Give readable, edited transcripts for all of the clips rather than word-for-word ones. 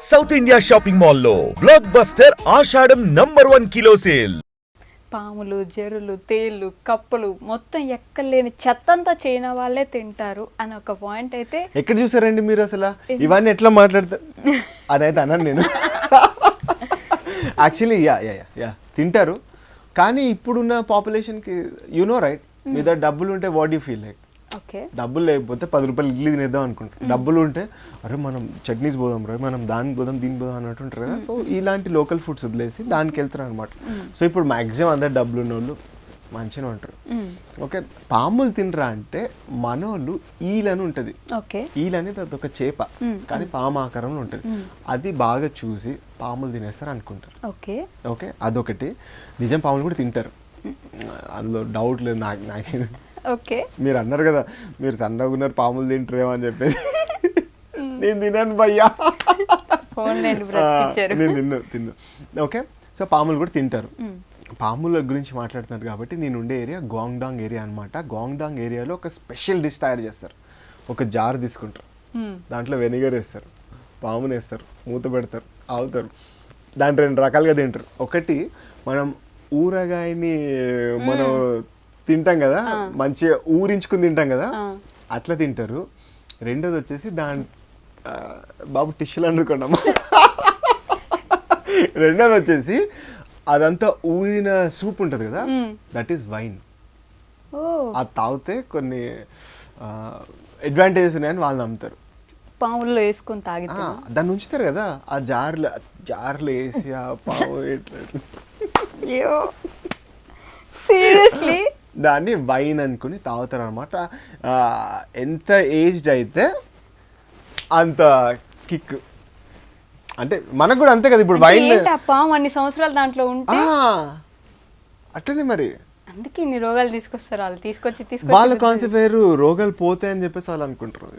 South India shopping మాల్లో block buster ఆషాఢం #1 kilo sale. పాములు, జెరులు, తేళ్ళు, కప్పలు మొత్తం ఎక్కలేని చెత్తంతా చైనా వాళ్ళే తింటారు అని ఒక పాయింట్ అయితే ఎక్కడ చూసారండి మీరు అసలు ఇవన్నీ ఎట్లా మాట్లాడతారు అని అయితే అన్నాను నేను. యాక్చువల్లీ యా తింటారు, కానీ ఇప్పుడున్న పాపులేషన్కి రైట్ మీ దగ్గర డబ్బులు ఉంటే what you feel like. Okay, డబ్బులు లేకపోతే 10 రూపాయలు ఇడ్లీ తినేద్దాం అనుకుంటారు. డబ్బులు ఉంటే అరే మనం చట్నీస్ పోదాం రా, మనం దానికి పోదాం దీనికి పోదాం అన్నట్టు ఉంటారు కదా. సో ఇలాంటి లోకల్ ఫుడ్స్ వదిలేసి దానికి వెళ్తారు అనమాట. సో ఇప్పుడు మ్యాక్సిమం అందరు డబ్బులు ఉన్న వాళ్ళు మంచిగా ఉంటారు. ఓకే, పాములు తినరా అంటే మనోళ్ళు ఈలని ఉంటుంది. ఈల్ అనేది అది ఒక చేప, కానీ పాము ఆకారంలో ఉంటుంది. అది బాగా చూసి పాములు తినేస్తారు అనుకుంటారు. ఓకే, అదొకటి. నిజం పాములు కూడా తింటారు, అందులో డౌట్ లేదు నాకు. ఓకే, మీరు అన్నారు కదా మీరు సన్నగా ఉన్నారు పాములు తింటారేమో అని చెప్పేసి. నేను తిన్నాను భయ్యా, నేను తిన్నా. ఓకే, సో పాములు కూడా తింటారు. పాముల గురించి మాట్లాడుతున్నారు కాబట్టి నేను ఉండే ఏరియా గాంగ్డాంగ్ ఏరియా అనమాట. గాంగ్డాంగ్ ఏరియాలో ఒక స్పెషల్ డిష్ తయారు చేస్తారు. ఒక జార్ తీసుకుంటారు, దాంట్లో వెనిగర్ వేస్తారు, పాముని వేస్తారు, మూత పెడతారు, ఆవుతారు. దాంట్లో 2 రకాలుగా తింటారు. ఒకటి మనం ఊరగాయని మనం తింటాం కదా, మంచిగా ఊరించుకుని తింటాం కదా, అట్లా తింటారు. రెండోది వచ్చేసి బాబు టిష్యూలు అనుకున్నాము. రెండోది వచ్చేసి అదంతా ఊరిన సూప్ ఉంటుంది కదా, దట్ ఈస్ వైన్. అది తాగితే కొన్ని అడ్వాంటేజెస్ ఉన్నాయని వాళ్ళు నమ్ముతారు. పాముల్లో వేసుకొని తాగితే దాన్ని ఉంచుతారు కదా, ఆ జార్లో వేసి ఆ పాము సీరియస్లీ దాన్ని వైన్ అనుకుని తాగుతారు అనమాట. ఎంత ఏజ్డ్ అయితే అంత కిక్. అంటే మనకు కూడా అంతే కదా. ఇప్పుడు వైన్ పాము అన్ని సంవత్సరాలు దాంట్లో ఉంటే అట్లనే మరి, అందుకే ఇన్ని రోగాలు తీసుకొస్తారు వాళ్ళు. తీసుకొచ్చి వాళ్ళ కాన్సెప్ట్ వేరు, రోగాలు పోతాయని చెప్పేసి వాళ్ళు అనుకుంటారు.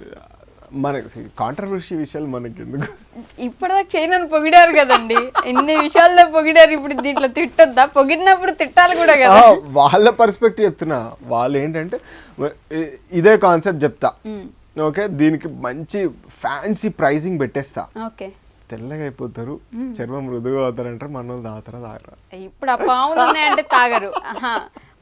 మనకి కాంట్రవర్సీ విషయాలు మనకి ఎందుకు. ఇప్పటిదాకా చైనాను పొగిడారు కదండి, ఎన్ని విషయాల్లో పొగిడారు. ఇప్పుడు దీంట్లో తిట్టొద్దా? పొగిడినప్పుడు తిట్టాలి కూడా కదా. వాళ్ళ పర్స్పెక్టివ్ చెప్తున్నా. వాళ్ళు ఏంటంటే ఇదే కాన్సెప్ట్ చెప్తా. ఓకే, దీనికి మంచి ఫ్యాన్సీ ప్రైజింగ్ పెట్టేస్తా. ఓకే, తెల్లగా అయిపోతారు, చర్మం మృదుగా అవుతారంటారు. మన వాళ్ళు తాగరా? ఇప్పుడు ఆ పాములు ఉన్నాయంటే తాగరు,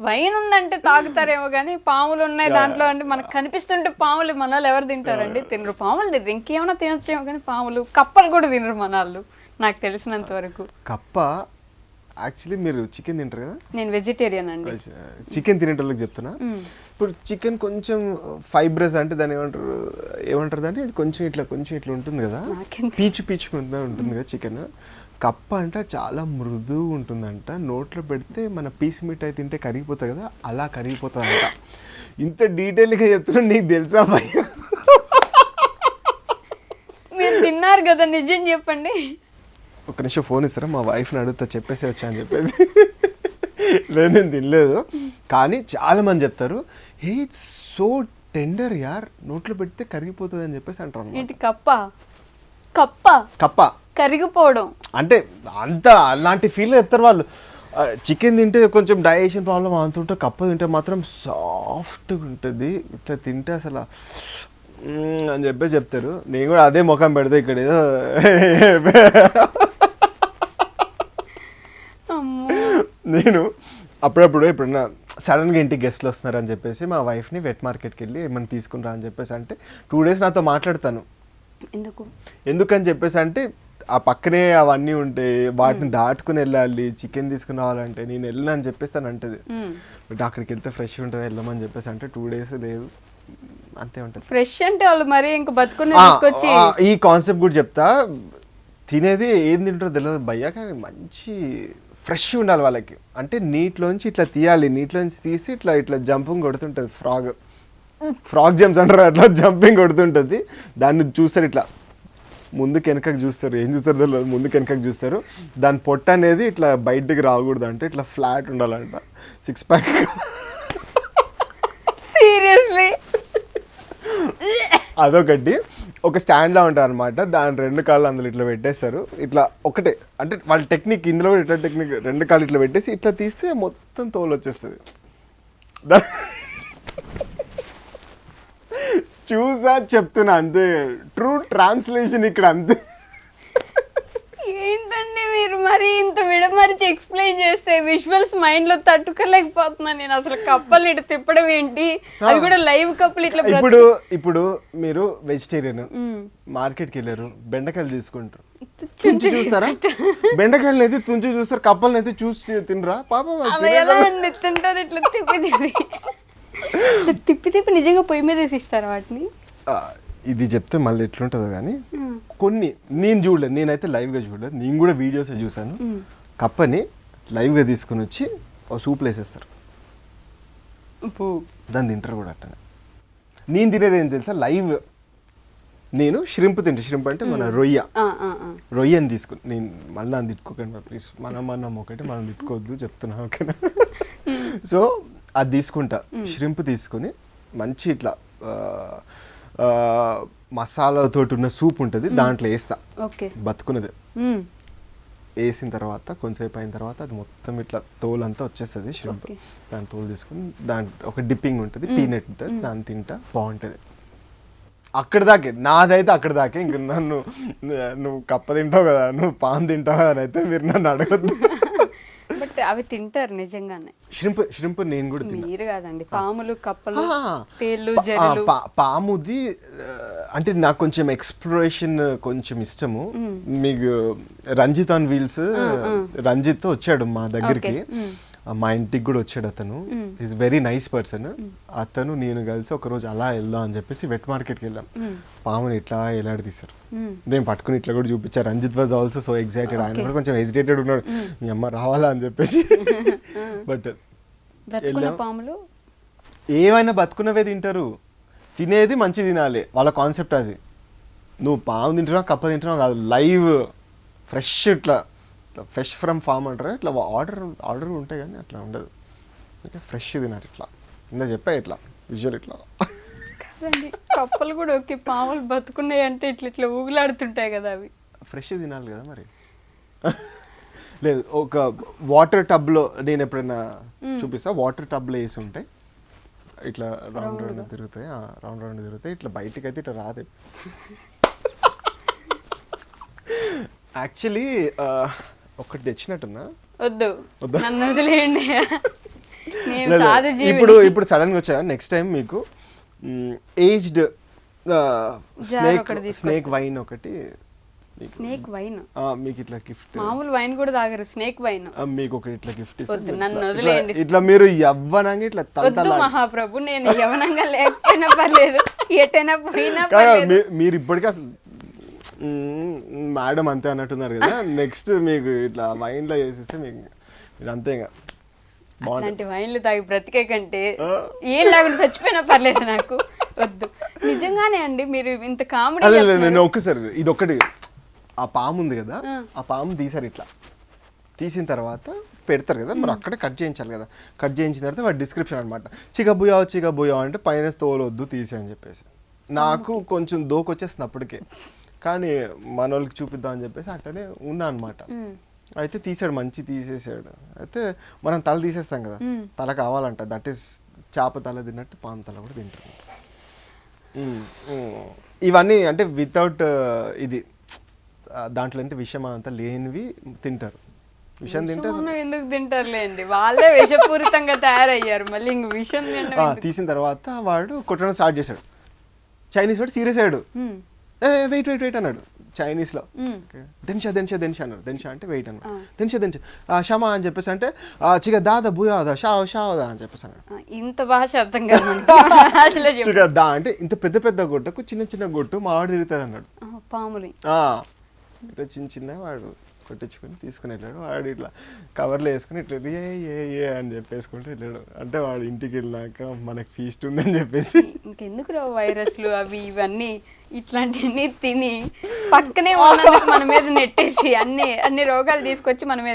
వైన్ ఉందంటే తాగుతారేమో. కానీ పాములు ఉన్నాయి దాంట్లో అంటే మనకు కనిపిస్తుంటే పాములు మన ఎవరు తింటారండి? తినరు. పాములు తినరు, ఇంకేమైనా తినొచ్చేమో కానీ పాములు, కప్పలు కూడా తినరు మన వాళ్ళు నాకు తెలిసినంత వరకు. కప్ప యాక్చువల్లీ మీరు చికెన్ తింటారు కదా. నేను వెజిటేరియన్ అండి. చికెన్ తినేటోళ్ళకి చెప్తున్నా. ఇప్పుడు చికెన్ కొంచెం ఫైబ్రస్ అంటే దాన్ని ఏమంటారు దాన్ని, కొంచెం ఇట్లా ఉంటుంది కదా, పీచు ఉంటుంది కదా చికెన్. కప్ప అంట చాలా మృదువు ఉంటుందంట. నోట్లో పెడితే మన పీస్ మిఠాయి తింటే కరిగిపోతుంది కదా, అలా కరిగిపోతుంది అంట. ఇంత డీటెయిల్గా చెప్తున్నా, నీకు తెలుసా భయ్యా? మీరు తిన్నారు కదా, నిజం చెప్పండి. ఒక నిమిషం ఫోన్ ఇస్తారా, మా వైఫ్ని అడుగుతా చెప్పేసి వచ్చా అని చెప్పేసి. లేదు నేను తినలేదు, కానీ చాలా మంది చెప్తారు హే ఇట్స్ సో టెండర్ యార్, నోట్లో పెడితే కరిగిపోతుంది అని చెప్పేసి అంటారు. ఏంటి కప్ప కరిగిపోవడం అంటే అంత అలాంటి ఫీల్ చెప్తారు వాళ్ళు. చికెన్ తింటే కొంచెం డైజెషన్ ప్రాబ్లం అంతుంటే, కప్ప తింటే మాత్రం సాఫ్ట్గా ఉంటుంది, ఇట్లా తింటే అసలు అని చెప్పేసి చెప్తారు. నేను కూడా అదే ముఖం పెడితే ఇక్కడ ఏదో నేను అప్పుడప్పుడు ఎప్పుడన్నా సడన్గా ఇంటికి గెస్ట్లు వస్తున్నారని చెప్పేసి మా వైఫ్ని వెట్ మార్కెట్కి వెళ్ళి ఏమైనా తీసుకుని అని చెప్పేసి అంటే 2 days నాతో మాట్లాడతాను. ఎందుకని చెప్పేసి అంటే ఆ పక్కనే అవన్నీ ఉంటాయి, వాటిని దాటుకుని వెళ్ళాలి, చికెన్ తీసుకుని రావాలంటే నేను వెళ్ళను అని చెప్పేసి తను అంటది. బట్ అక్కడికి వెళ్తే ఫ్రెష్ ఉంటుంది, వెళ్ళమని చెప్పేసి అంటే 2 days లేదు అంతే ఉంటుంది. ఫ్రెష్ అంటే వాళ్ళు మరి ఇంకా బతుకుని ఈ కాన్సెప్ట్ కూడా చెప్తా. తినేది ఏం తింటారో తెలియదు భయ్యా, కానీ మంచి ఫ్రెష్ ఉండాలి వాళ్ళకి. అంటే నీటిలోంచి ఇట్లా తీయాలి, నీటిలోంచి తీసి ఇట్లా జంపింగ్ కొడుతుంటుంది. ఫ్రాగ్ జంప్స్ అంటారు, అట్లా జంపింగ్ కొడుతుంటుంది. దాన్ని చూస్తారు, ఇట్లా ముందుకు వెనకకు చూస్తారు. ఏం చూస్తారు తెలియదు, ముందుకు వెనకకు చూస్తారు. దాని పొట్ట అనేది ఇట్లా బయటికి రాకూడదు, అంటే ఇట్లా ఫ్లాట్ ఉండాలంట, 6 pack. సీరియస్లీ అదొకటి. ఒక స్టాండ్లా ఉంటుంది అనమాట, దాని 2 కాళ్ళు అందులో ఇట్లా పెట్టేస్తారు. ఇట్లా ఒకటే అంటే వాళ్ళ టెక్నిక్, ఇందులో కూడా ఇట్లా టెక్నిక్. 2 కాళ్ళు ఇట్లా పెట్టేసి ఇట్లా తీస్తే మొత్తం తోలు వచ్చేస్తుంది. చూసా చెప్తున్నా అంతే, ట్రూ ట్రాన్స్లేషన్ ఇక్కడ అంతే. అరిచి ఎక్స్ప్లెయిన్ చేస్తే విజువల్స్ మైండ్ లో తట్టుకోలేకపోతున్నాను నేను. అసలు కప్పలు ఇటు తిప్పడం ఏంటి, అది కూడా లైవ్ కప్పులు ఇట్లా ఇప్పుడు మీరు వెజిటేరియన్ మార్కెట్కి వెళ్ళారు, బెండకాయలు తీసుకుంటారు, చూస్తారా? బెండకాయలు అయితే తుంచి చూస్తారు, కప్పలను అయితే చూసి తినరా? పాపం అలా ఎలా అండి తింటారు ఇట్లా తిప్పి తిప్పి నిజంగా పొయ్యి మీద వేసిస్తారు వాటిని. ఇది చెప్తే మళ్ళీ ఎట్లుంటుందో కానీ కొన్ని నేను చూడలేదు, నేనైతే లైవ్గా చూడలేదు, నేను కూడా వీడియోస్ చూసాను. కప్పని లైవ్గా తీసుకుని వచ్చి సూప్లో వేసేస్తారు, దాన్ని తింటారు కూడా అట్టనే. నేను తినేది ఏం తెలుసా, లైవ్ నేను ష్రింప్ తింటా. ష్రింప్ అంటే మన రొయ్యని తీసుకుని, నేను మళ్ళీ నన్ను తిట్టుకోకండి ప్లీజ్, మనం ఒకటి మనం తిట్టుకోవద్దు చెప్తున్నా, ఓకేనా? సో అది తీసుకుంటా, ష్రింప్ తీసుకొని మంచి ఇట్లా మసాలాతో ఉన్న సూప్ ఉంటుంది, దాంట్లో వేస్తా బతుకున్నది. వేసిన తర్వాత కొంచెంసేపు అయిన తర్వాత అది మొత్తం ఇట్లా తోలు అంతా వచ్చేస్తుంది ష్రింప్. దాని తోలు తీసుకుని దాంట్లో ఒక డిప్పింగ్ ఉంటుంది పీనట్, దాన్ని తింటా, బాగుంటుంది. అక్కడ దాకే నాదైతే, అక్కడ దాకే. ఇంక నన్ను నువ్వు కప్ప తింటావు కదా, నువ్వు పాన్ తింటావు కదా అని అయితే మీరు నన్ను అడగద్దు. బట్ అవి తింటారు నిజంగానే. ష్రింప్ నేను కూడా తిన్నా. మీరు కాదండి, పాములు, కప్పలు, తేళ్ళు, జెర్లు. పాముది అంటే నాకు కొంచెం ఎక్స్ప్లోరేషన్ కొంచెం ఇష్టము. మీకు రంజిత్ ఆన్ వీల్స్, రంజిత్ వచ్చాడు మా దగ్గరికి, మా ఇంటికి కూడా వచ్చాడు. అతను ఈజ్ వెరీ నైస్ పర్సన్. అతను నేను కలిసి ఒకరోజు అలా వెళ్దాం అని చెప్పేసి వెట్ మార్కెట్కి వెళ్ళాం. పాముని ఇట్లా ఎలాడదీశారు, నేను పట్టుకుని ఇట్లా కూడా చూపించారు. Ranjith was also so excited, ఆయన కూడా కొంచెం హెసిటేటెడ్ ఉన్నాడు, మీ అమ్మ రావాలా అని చెప్పేసి. బట్ పాములు ఏమైనా బతుకున్నవే తింటారు, తినేది మంచి తినాలి, వాళ్ళ కాన్సెప్ట్ అది. నువ్వు పాము తింటున్నావు, కప్ప తింటున్నావు కాదు, లైవ్ ఫ్రెష్ ఇట్లా ఫ్రెష్ ఫ్రమ్ ఫామ్ అంటారు, ఇట్లా ఆర్డర్ ఉంటాయి కానీ అట్లా ఉండదు. ఓకే, ఫ్రెష్ తినాలి. ఇట్లా ఇందా చెప్పా, ఇట్లా విజువల్ ఇట్లా కాదండి. కప్పలు కూడా ఓకే, పాములు బతుకున్నాయి అంటే ఇట్లా ఇట్లా ఊగులాడుతుంటాయి కదా, అవి ఫ్రెష్ తినాలి కదా మరి. లేదు, ఒక వాటర్ టబ్లో నేను ఎప్పుడైనా చూపిస్తా, వాటర్ టబ్లో వేసి ఉంటాయి, ఇట్లా రౌండ్ రౌండ్ తిరుగుతాయి, ఇట్లా బయటికి అయితే ఇట్లా రాదు. యాక్చువల్లీ ఒకటి తెచ్చినట్టున్నా, వద్దు నన్ను వదిలేయండి. ఇప్పుడు సడన్ గా వచ్చా. నెక్స్ట్ టైం మీకు ఏజ్డ్ స్నేక్ వైన్ ఒకటి, స్నేక్ వైన్ మీకు ఇట్లా గిఫ్ట్. మామూలు వైన్ కూడా తాగరు, స్నేక్ వైన్ మీకు ఒకటి ఇట్లా గిఫ్ట్ వద్దు, నన్ను వదిలేయండి. ఇట్లా మీరు యవ్వనంగా ఇట్లా వద్దు మహాప్రభు, నేను యవ్వనంగా లేకపోయినా పర్లేదు, ఎటైనా పోయినా మీరు ఇప్పటికీ అసలు మేడం అంతే అన్నట్టున్నారు కదా. నెక్స్ట్ మీకు ఇట్లా వైన్లో చేసిస్తే మీకు మీరు అంతే ఇంకా అలాంటి వైన్లు తాగి బ్రతికే కంటే ఏం లేకుండా చచ్చిపోయినా పర్లేదు నాకు, వద్దు. నిజంగానే అండి, మీరు ఇంత కామెడీ. నేను ఒక్కసారి ఇది ఒక్కటి, ఆ పాము ఉంది కదా, ఆ పాము తీసారు, ఇట్లా తీసిన తర్వాత పెడతారు కదా, మరి అక్కడే కట్ చేయించాలి కదా. కట్ చేయించిన తర్వాత వాడి డిస్క్రిప్షన్ అనమాట, చిగబుయా అంటే పైన తోలొద్దు తీసే అని చెప్పేసి. నాకు కొంచెం దోకొచ్చేస్తుంది అప్పటికే, కానీ మన వాళ్ళకి చూపిద్దాం అని చెప్పేసి అట్లనే ఉన్నా అనమాట. అయితే తీసాడు, మంచి తీసేసాడు. అయితే మనం తల తీసేస్తాం కదా, తల కావాలంట, దట్ ఈస్ చేప తల తిన్నట్టు పాము తల కూడా తింటారు. ఇవన్నీ అంటే వితౌట్ ఇది దాంట్లో అంటే విషయం అంతా లేనివి తింటారు. విషం తింటే ఎందుకు తింటారులేండి, వాళ్ళే విషపూరితంగా తయారయ్యారు, మళ్ళీ ఇంక విషం తీసిన తర్వాత వాడు కొట్టడం స్టార్ట్ చేశాడు. చైనీస్ వాడు సీరియస్ అయ్యాడు, వెయిట్ అన్నాడు చైనీస్ లో. దెన్షా అన్నాడు. దెన్షా అంటే వెయిట్ అన్నాడు. దెన్షా షమా అని చెప్పేసి అంటే చిగ దాదా బుయాదా షావదా అని చెప్పేసి అన్నాడు. ఇంత భాష అర్థం కాదు. చిగ దా అంటే ఇంత పెద్ద గొట్టకు చిన్న గొట్టు మావాడు తిరుగుతుంది అన్నాడు. పాములు ఇట్లా చిన్న వాడు కొట్టించుకొని తీసుకుని వెళ్ళాడు. వాడు ఇట్లా కవర్లో వేసుకుని ఇట్లా ఏ అని చెప్పేసుకుంటూ వెళ్ళాడు. అంటే వాడు ఇంటికి వెళ్ళాక మనకి ఫీస్ట్ ఉందని చెప్పేసి. ఇంకెందుకు రా వైరస్లు అవి ఇవన్నీ ఇట్లాంటివన్నీ తిని పక్కనే మన మీద నెట్టేసి అన్ని రోగాలు తీసుకొచ్చి మన మీద